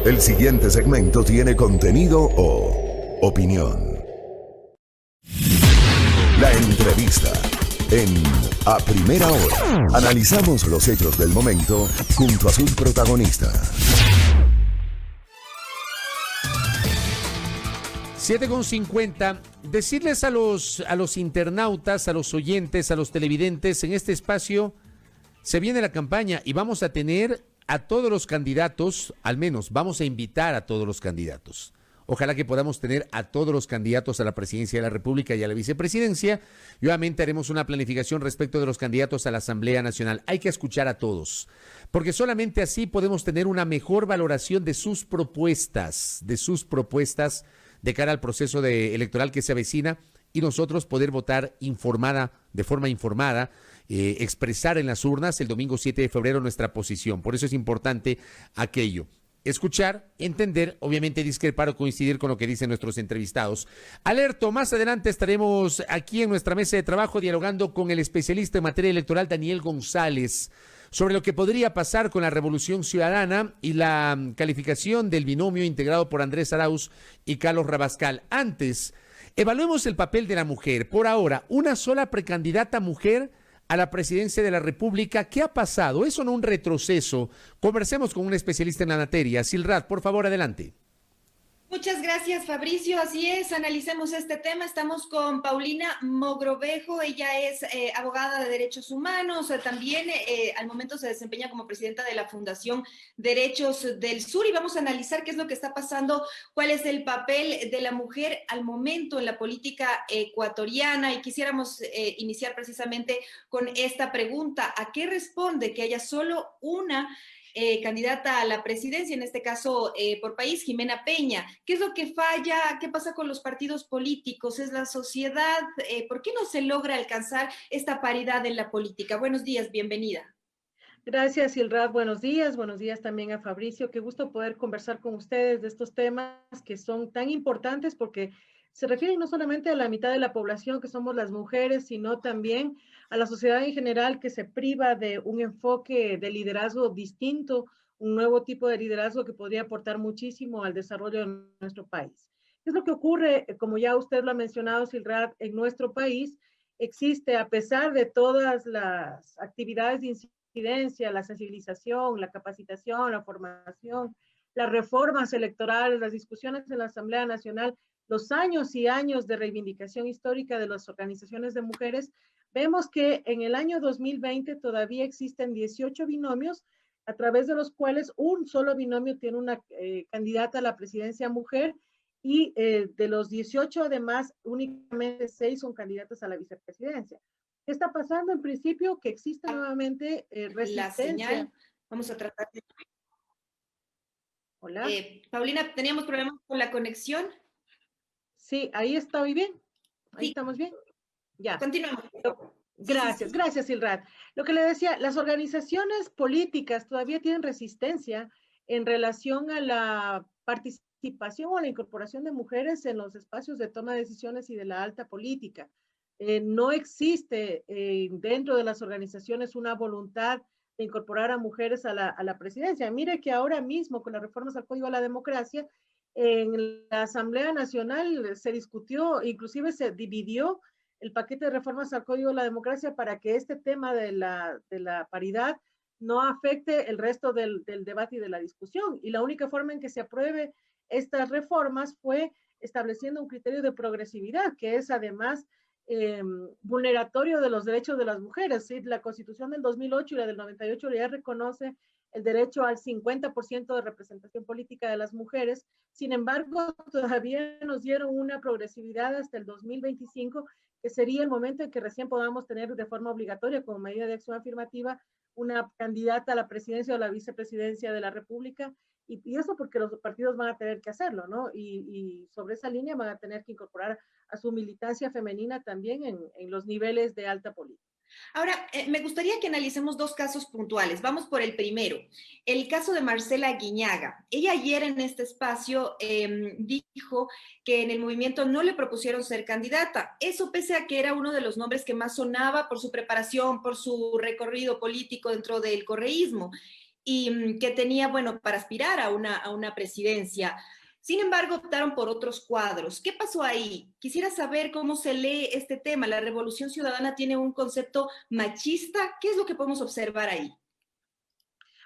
El siguiente segmento tiene contenido o opinión. La entrevista en A Primera Hora. Analizamos los hechos del momento junto a sus protagonistas. 7:50. Decirles a los internautas, a los oyentes, a los televidentes, en este espacio se viene la campaña y vamos a tener a todos los candidatos, al menos vamos a invitar a todos los candidatos. Ojalá que podamos tener a todos los candidatos a la presidencia de la República y a la vicepresidencia. Y obviamente haremos una planificación respecto de los candidatos a la Asamblea Nacional. Hay que escuchar a todos, porque solamente así podemos tener una mejor valoración de sus propuestas de cara al proceso electoral que se avecina y nosotros poder votar de forma informada, expresar en las urnas el domingo 7 de febrero nuestra posición. Por eso es importante aquello. Escuchar, entender, obviamente discrepar o coincidir con lo que dicen nuestros entrevistados. Alerto, más adelante estaremos aquí en nuestra mesa de trabajo dialogando con el especialista en materia electoral Daniel González sobre lo que podría pasar con la Revolución Ciudadana y la calificación del binomio integrado por Andrés Arauz y Carlos Rabascal. Antes, evaluemos el papel de la mujer. Por ahora, una sola precandidata mujer a la presidencia de la República. ¿Qué ha pasado? ¿Es o no un retroceso? Conversemos con un especialista en la materia. Silrat, por favor, adelante. Muchas gracias, Fabricio. Así es, analicemos este tema. Estamos con Paulina Mogrovejo. Ella es abogada de derechos humanos. También al momento se desempeña como presidenta de la Fundación Derechos del Sur y vamos a analizar qué es lo que está pasando, cuál es el papel de la mujer al momento en la política ecuatoriana. Y quisiéramos iniciar precisamente con esta pregunta. ¿A qué responde que haya solo una candidata a la presidencia, en este caso por país, Jimena Peña? ¿Qué es lo que falla? ¿Qué pasa con los partidos políticos? ¿Es la sociedad? ¿Por qué no se logra alcanzar esta paridad en la política? Buenos días, bienvenida. Gracias, Silrat. Buenos días también a Fabricio. Qué gusto poder conversar con ustedes de estos temas que son tan importantes porque se refieren no solamente a la mitad de la población que somos las mujeres, sino también a la sociedad en general que se priva de un enfoque de liderazgo distinto, un nuevo tipo de liderazgo que podría aportar muchísimo al desarrollo de nuestro país. ¿Qué es lo que ocurre? Como ya usted lo ha mencionado, Silrat, en nuestro país existe, a pesar de todas las actividades de incidencia, la sensibilización, la capacitación, la formación, las reformas electorales, las discusiones en la Asamblea Nacional, los años y años de reivindicación histórica de las organizaciones de mujeres, vemos que en el año 2020 todavía existen 18 binomios a través de los cuales un solo binomio tiene una candidata a la presidencia mujer y de los 18 además únicamente 6 son candidatas a la vicepresidencia. ¿Qué está pasando? En principio que existe nuevamente resistencia. La señal, vamos a tratar de... Hola. Paulina, teníamos problemas con la conexión. Sí, ahí está muy bien. Ahí Sí. estamos bien. Ya. Continuamos. Gracias, gracias, Silrat. Lo que le decía, las organizaciones políticas todavía tienen resistencia en relación a la participación o la incorporación de mujeres en los espacios de toma de decisiones y de la alta política. No existe dentro de las organizaciones una voluntad de incorporar a mujeres a la presidencia. Mire que ahora mismo con las reformas al Código de la Democracia, en la Asamblea Nacional se discutió, inclusive se dividió el paquete de reformas al Código de la Democracia para que este tema de la paridad no afecte el resto del debate y de la discusión. Y la única forma en que se apruebe estas reformas fue estableciendo un criterio de progresividad, que es además vulneratorio de los derechos de las mujeres. ¿Sí? La Constitución del 2008 y la del 98 ya reconoce el derecho al 50% de representación política de las mujeres. Sin embargo, todavía nos dieron una progresividad hasta el 2025, que sería el momento en que recién podamos tener de forma obligatoria, como medida de acción afirmativa, una candidata a la presidencia o la vicepresidencia de la República. Y eso porque los partidos van a tener que hacerlo, ¿no? Y sobre esa línea van a tener que incorporar a su militancia femenina también en los niveles de alta política. Ahora, me gustaría que analicemos dos casos puntuales. Vamos por el primero, el caso de Marcela Guiñaga. Ella ayer en este espacio dijo que en el movimiento no le propusieron ser candidata. Eso pese a que era uno de los nombres que más sonaba por su preparación, por su recorrido político dentro del correísmo. y que tenía, bueno, para aspirar a una presidencia. Sin embargo, optaron por otros cuadros. ¿Qué pasó ahí? Quisiera saber cómo se lee este tema. ¿La Revolución Ciudadana tiene un concepto machista? ¿Qué es lo que podemos observar ahí?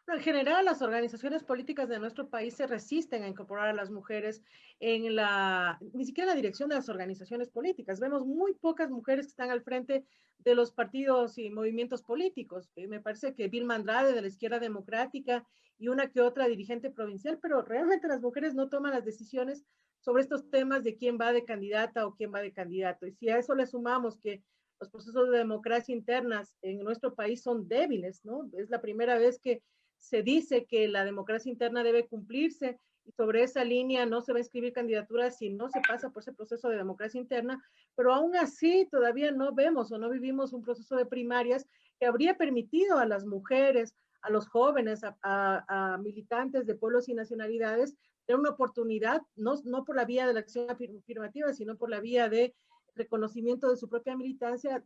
Bueno, en general, las organizaciones políticas de nuestro país se resisten a incorporar a las mujeres ni siquiera en la dirección de las organizaciones políticas. Vemos muy pocas mujeres que están al frente de los partidos y movimientos políticos. Me parece que Vilma Andrade de la Izquierda Democrática y una que otra dirigente provincial, pero realmente las mujeres no toman las decisiones sobre estos temas de quién va de candidata o quién va de candidato. Y si a eso le sumamos que los procesos de democracia internas en nuestro país son débiles, ¿no? Es la primera vez que se dice que la democracia interna debe cumplirse y sobre esa línea no se va a inscribir candidaturas si no se pasa por ese proceso de democracia interna, pero aún así todavía no vemos o no vivimos un proceso de primarias que habría permitido a las mujeres, a los jóvenes, a militantes de pueblos y nacionalidades tener una oportunidad, no por la vía de la acción afirmativa, sino por la vía de reconocimiento de su propia militancia,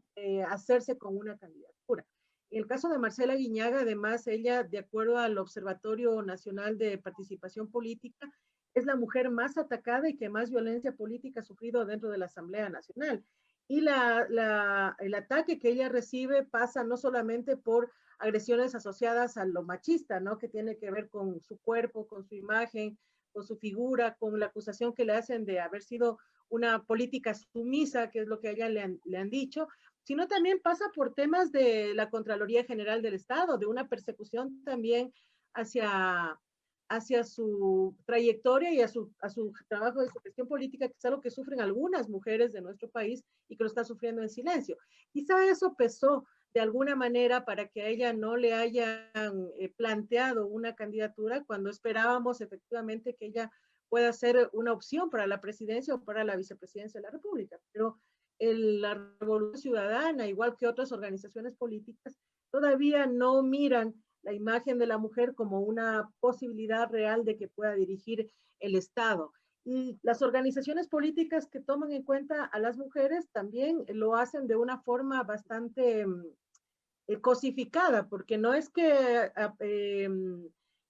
hacerse con una candidatura. En el caso de Marcela Guiñaga, además, ella, de acuerdo al Observatorio Nacional de Participación Política, es la mujer más atacada y que más violencia política ha sufrido dentro de la Asamblea Nacional. Y el ataque que ella recibe pasa no solamente por agresiones asociadas a lo machista, ¿no? Que tiene que ver con su cuerpo, con su imagen, con su figura, con la acusación que le hacen de haber sido una política sumisa, que es lo que a ella le han dicho, sino también pasa por temas de la Contraloría General del Estado, de una persecución también hacia, hacia su trayectoria y a su trabajo de su gestión política, que es algo que sufren algunas mujeres de nuestro país y que lo están sufriendo en silencio. Quizá eso pesó de alguna manera para que a ella no le hayan planteado una candidatura cuando esperábamos efectivamente que ella pueda ser una opción para la presidencia o para la vicepresidencia de la República. Pero la Revolución Ciudadana, igual que otras organizaciones políticas, todavía no miran la imagen de la mujer como una posibilidad real de que pueda dirigir el Estado. Y las organizaciones políticas que toman en cuenta a las mujeres también lo hacen de una forma bastante cosificada, porque no es que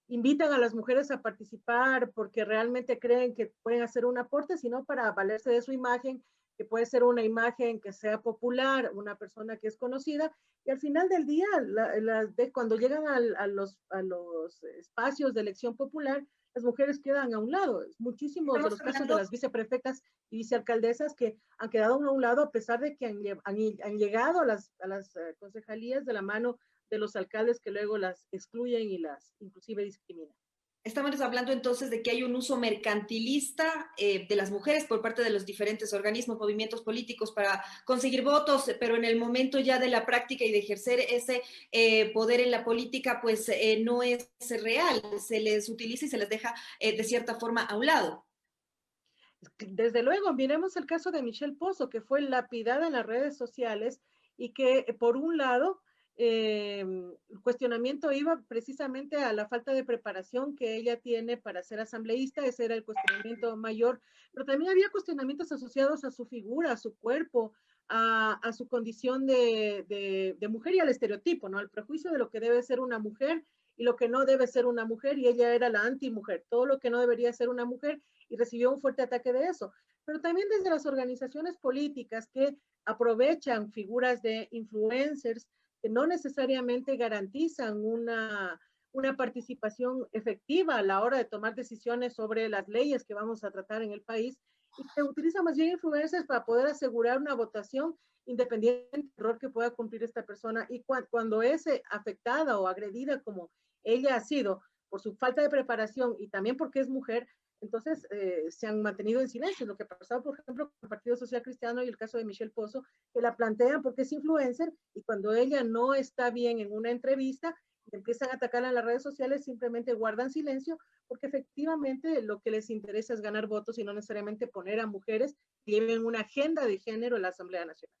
invitan a las mujeres a participar porque realmente creen que pueden hacer un aporte, sino para valerse de su imagen, que puede ser una imagen que sea popular, una persona que es conocida, y al final del día, cuando llegan a los espacios de elección popular, las mujeres quedan a un lado. Muchísimos de los casos de las viceprefectas y vicealcaldesas que han quedado a un lado a pesar de que han llegado a las concejalías de la mano de los alcaldes que luego las excluyen y las inclusive discriminan. Estamos hablando entonces de que hay un uso mercantilista de las mujeres por parte de los diferentes organismos, movimientos políticos para conseguir votos, pero en el momento ya de la práctica y de ejercer ese poder en la política, pues no es real, se les utiliza y se les deja de cierta forma a un lado. Desde luego, miremos el caso de Michelle Pozo, que fue lapidada en las redes sociales y que por un lado el cuestionamiento iba precisamente a la falta de preparación que ella tiene para ser asambleísta, ese era el cuestionamiento mayor, pero también había cuestionamientos asociados a su figura, a su cuerpo, a su condición de mujer y al estereotipo, ¿no? Al prejuicio de lo que debe ser una mujer y lo que no debe ser una mujer, y ella era la antimujer, todo lo que no debería ser una mujer, y recibió un fuerte ataque de eso. Pero también desde las organizaciones políticas que aprovechan figuras de influencers que no necesariamente garantizan una participación efectiva a la hora de tomar decisiones sobre las leyes que vamos a tratar en el país, y que utilizan más bien influencers para poder asegurar una votación independiente del rol que pueda cumplir esta persona. Y cuando es afectada o agredida como ella ha sido por su falta de preparación y también porque es mujer, entonces se han mantenido en silencio. Lo que ha pasado, por ejemplo, con el Partido Social Cristiano y el caso de Michelle Pozo, que la plantean porque es influencer y cuando ella no está bien en una entrevista, empiezan a atacarla en las redes sociales, simplemente guardan silencio porque efectivamente lo que les interesa es ganar votos y no necesariamente poner a mujeres que lleven una agenda de género en la Asamblea Nacional.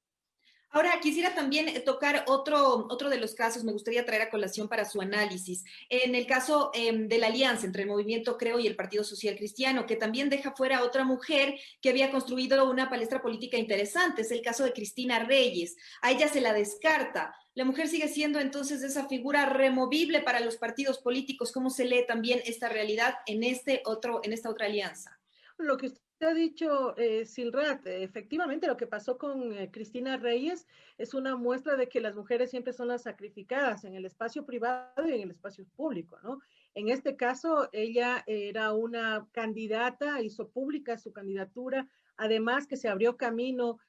Ahora, quisiera también tocar otro de los casos, me gustaría traer a colación para su análisis. En el caso de la alianza entre el Movimiento Creo y el Partido Social Cristiano, que también deja fuera a otra mujer que había construido una palestra política interesante, es el caso de Cristina Reyes. A ella se la descarta. La mujer sigue siendo entonces esa figura removible para los partidos políticos. ¿Cómo se lee también esta realidad en esta otra alianza? Lo que usted ha dicho, Silrat, efectivamente lo que pasó con Cristina Reyes es una muestra de que las mujeres siempre son las sacrificadas en el espacio privado y en el espacio público, ¿no? En este caso, ella era una candidata, hizo pública su candidatura, además que se abrió camino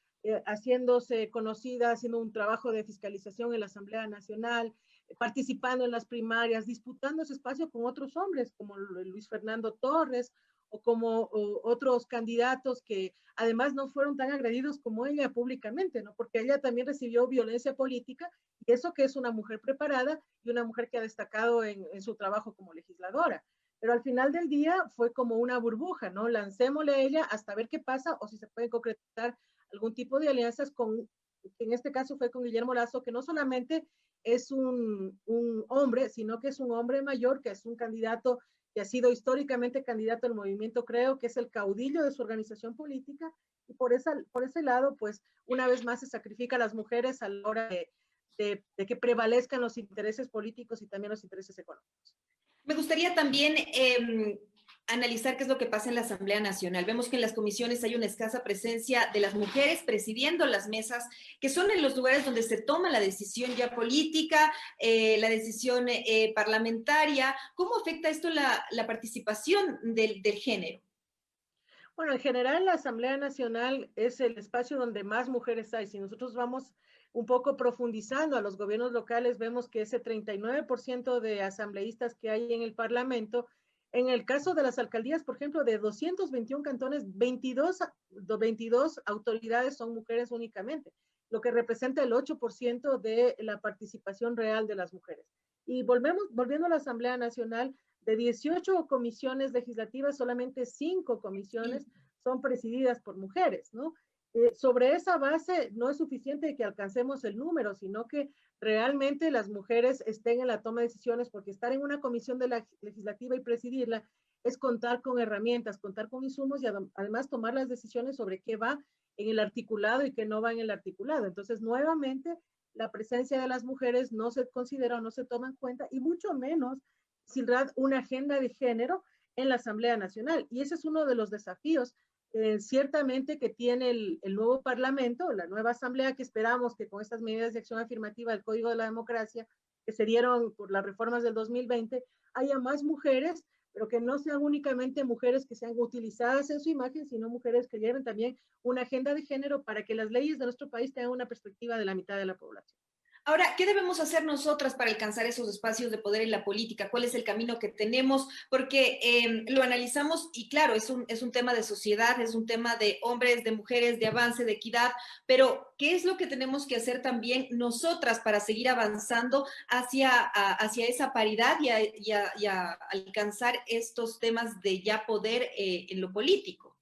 haciéndose conocida, haciendo un trabajo de fiscalización en la Asamblea Nacional, participando en las primarias, disputando ese espacio con otros hombres como Luis Fernando Torres o como otros candidatos que además no fueron tan agredidos como ella públicamente, ¿no? Porque ella también recibió violencia política y eso que es una mujer preparada y una mujer que ha destacado en su trabajo como legisladora. Pero al final del día fue como una burbuja, ¿no? Lancémosle a ella hasta ver qué pasa o si se pueden concretar algún tipo de alianzas con, en este caso fue con Guillermo Lazo, que no solamente es un hombre, sino que es un hombre mayor, que es un candidato que ha sido históricamente candidato al movimiento, creo que es el caudillo de su organización política, y por ese lado, pues, una vez más se sacrifica a las mujeres a la hora de que prevalezcan los intereses políticos y también los intereses económicos. Me gustaría también analizar qué es lo que pasa en la Asamblea Nacional. Vemos que en las comisiones hay una escasa presencia de las mujeres presidiendo las mesas, que son en los lugares donde se toma la decisión ya política, la decisión parlamentaria. ¿Cómo afecta esto la participación del género? Bueno, en general la Asamblea Nacional es el espacio donde más mujeres hay. Si nosotros vamos un poco profundizando a los gobiernos locales, vemos que ese 39% de asambleístas que hay en el Parlamento, en el caso de las alcaldías, por ejemplo, de 221 cantones, 22 autoridades son mujeres únicamente, lo que representa el 8% de la participación real de las mujeres. Y volviendo a la Asamblea Nacional, de 18 comisiones legislativas, solamente 5 comisiones son presididas por mujeres, ¿no? Sobre esa base no es suficiente que alcancemos el número, sino que realmente las mujeres estén en la toma de decisiones, porque estar en una comisión de la legislativa y presidirla es contar con herramientas, contar con insumos y además tomar las decisiones sobre qué va en el articulado y qué no va en el articulado. Entonces, nuevamente, la presencia de las mujeres no se considera o no se toma en cuenta, y mucho menos Silrat, una agenda de género en la Asamblea Nacional. Y ese es uno de los desafíos, ciertamente, que tiene el nuevo Parlamento, la nueva Asamblea, que esperamos que con estas medidas de acción afirmativa del Código de la Democracia, que se dieron por las reformas del 2020, haya más mujeres, pero que no sean únicamente mujeres que sean utilizadas en su imagen, sino mujeres que lleven también una agenda de género para que las leyes de nuestro país tengan una perspectiva de la mitad de la población. Ahora, ¿qué debemos hacer nosotras para alcanzar esos espacios de poder en la política? ¿Cuál es el camino que tenemos? Porque lo analizamos y claro, es un tema de sociedad, es un tema de hombres, de mujeres, de avance, de equidad, pero ¿qué es lo que tenemos que hacer también nosotras para seguir avanzando hacia esa paridad y a alcanzar estos temas de ya poder en lo político?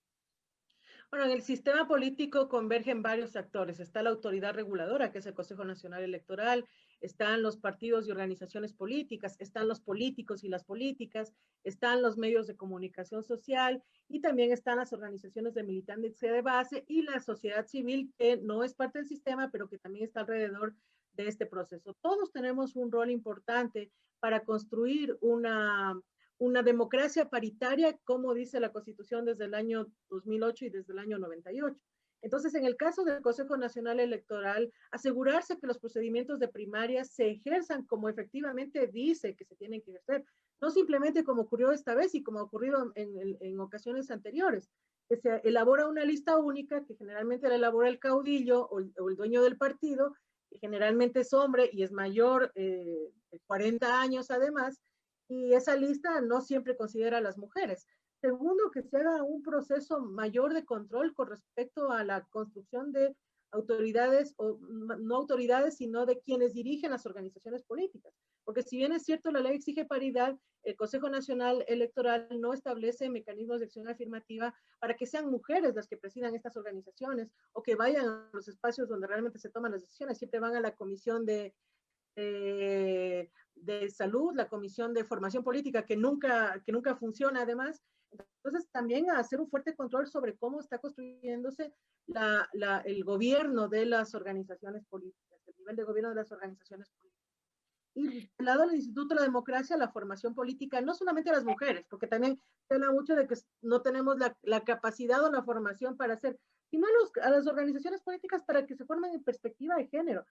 Bueno, en el sistema político convergen varios actores. Está la autoridad reguladora, que es el Consejo Nacional Electoral, están los partidos y organizaciones políticas, están los políticos y las políticas, están los medios de comunicación social y también están las organizaciones de militancia de base y la sociedad civil, que no es parte del sistema, pero que también está alrededor de este proceso. Todos tenemos un rol importante para construir una democracia paritaria, como dice la Constitución desde el año 2008 y desde el año 98. Entonces, en el caso del Consejo Nacional Electoral, asegurarse que los procedimientos de primaria se ejerzan como efectivamente dice que se tienen que ejercer, no simplemente como ocurrió esta vez y como ha ocurrido en ocasiones anteriores, que se elabora una lista única, que generalmente la elabora el caudillo o el dueño del partido, que generalmente es hombre y es mayor de 40 años además, y esa lista no siempre considera a las mujeres. Segundo, que se haga un proceso mayor de control con respecto a la construcción de autoridades, o no autoridades, sino de quienes dirigen las organizaciones políticas. Porque si bien es cierto, la ley exige paridad, el Consejo Nacional Electoral no establece mecanismos de acción afirmativa para que sean mujeres las que presidan estas organizaciones o que vayan a los espacios donde realmente se toman las decisiones. Siempre van a la comisión de salud, la comisión de formación política, que nunca funciona además. Entonces, también hacer un fuerte control sobre cómo está construyéndose el gobierno de las organizaciones políticas, el nivel de gobierno de las organizaciones políticas. Y del lado del Instituto de la Democracia, la formación política, no solamente a las mujeres, porque también se habla mucho de que no tenemos la capacidad o la formación para hacer, sino a las organizaciones políticas para que se formen en perspectiva de género.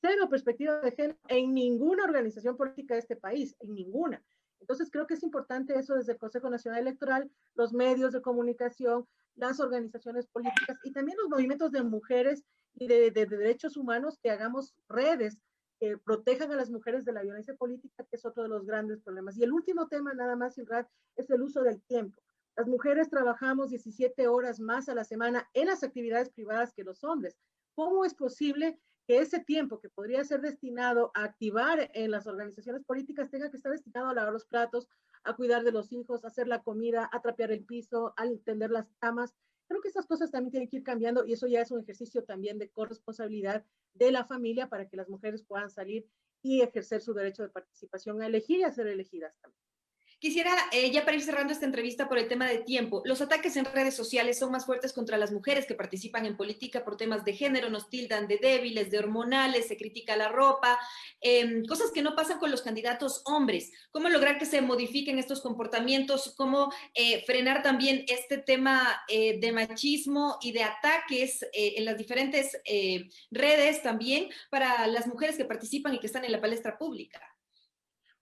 Cero perspectiva de género en ninguna organización política de este país, en ninguna. Entonces creo que es importante eso desde el Consejo Nacional Electoral, los medios de comunicación, las organizaciones políticas y también los movimientos de mujeres y de derechos humanos, que hagamos redes que protejan a las mujeres de la violencia política, que es otro de los grandes problemas. Y el último tema, nada más, Ilrat, es el uso del tiempo. Las mujeres trabajamos 17 horas más a la semana en las actividades privadas que los hombres. ¿Cómo es posible que ese tiempo que podría ser destinado a activar en las organizaciones políticas tenga que estar destinado a lavar los platos, a cuidar de los hijos, a hacer la comida, a trapear el piso, a tender las camas? Creo que esas cosas también tienen que ir cambiando y eso ya es un ejercicio también de corresponsabilidad de la familia para que las mujeres puedan salir y ejercer su derecho de participación, a elegir y a ser elegidas también. Quisiera, ya para ir cerrando esta entrevista por el tema de tiempo, los ataques en redes sociales son más fuertes contra las mujeres que participan en política por temas de género, nos tildan de débiles, de hormonales, se critica la ropa, cosas que no pasan con los candidatos hombres. ¿Cómo lograr que se modifiquen estos comportamientos? ¿Cómo frenar también este tema de machismo y de ataques en las diferentes redes también para las mujeres que participan y que están en la palestra pública?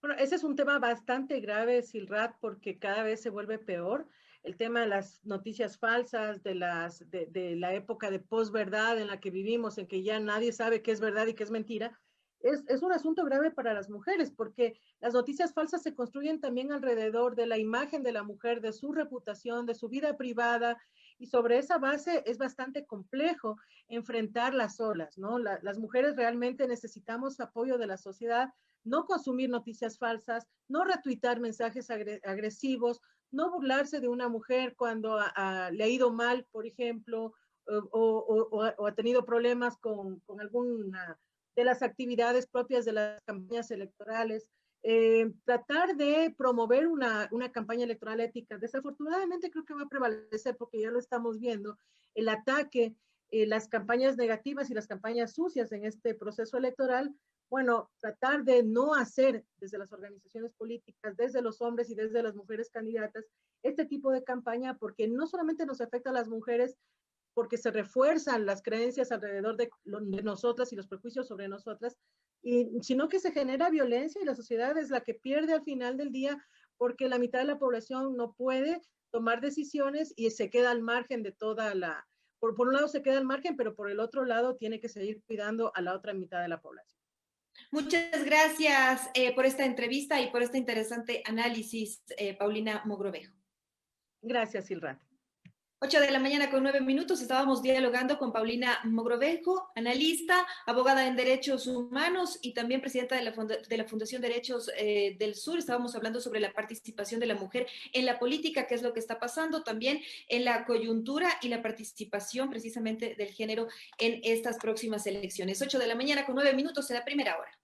Bueno, ese es un tema bastante grave, Silrat, porque cada vez se vuelve peor. El tema de las noticias falsas, de la época de posverdad en la que vivimos, en que ya nadie sabe qué es verdad y qué es mentira, es un asunto grave para las mujeres, porque las noticias falsas se construyen también alrededor de la imagen de la mujer, de su reputación, de su vida privada, y sobre esa base es bastante complejo enfrentar las olas, ¿no? Las mujeres realmente necesitamos apoyo de la sociedad, no consumir noticias falsas, no retuitar mensajes agresivos, no burlarse de una mujer cuando le ha ido mal, por ejemplo, o ha tenido problemas con alguna de las actividades propias de las campañas electorales. Tratar de promover una campaña electoral ética. Desafortunadamente creo que va a prevalecer, porque ya lo estamos viendo, el ataque, las campañas negativas y las campañas sucias en este proceso electoral. Bueno, tratar de no hacer desde las organizaciones políticas, desde los hombres y desde las mujeres candidatas, este tipo de campaña, porque no solamente nos afecta a las mujeres, porque se refuerzan las creencias alrededor de nosotras y los prejuicios sobre nosotras, sino que se genera violencia y la sociedad es la que pierde al final del día, porque la mitad de la población no puede tomar decisiones y se queda al margen de toda la... Por un lado se queda al margen, pero por el otro lado tiene que seguir cuidando a la otra mitad de la población. Muchas gracias por esta entrevista y por este interesante análisis, Paulina Mogrovejo. Gracias, Silrat. 8:09 a.m. Estábamos dialogando con Paulina Mogrovejo, analista, abogada en derechos humanos y también presidenta de la Fundación Derechos del Sur. Estábamos hablando sobre la participación de la mujer en la política, qué es lo que está pasando, también en la coyuntura y la participación precisamente del género en estas próximas elecciones. 8:09 a.m. en la primera hora.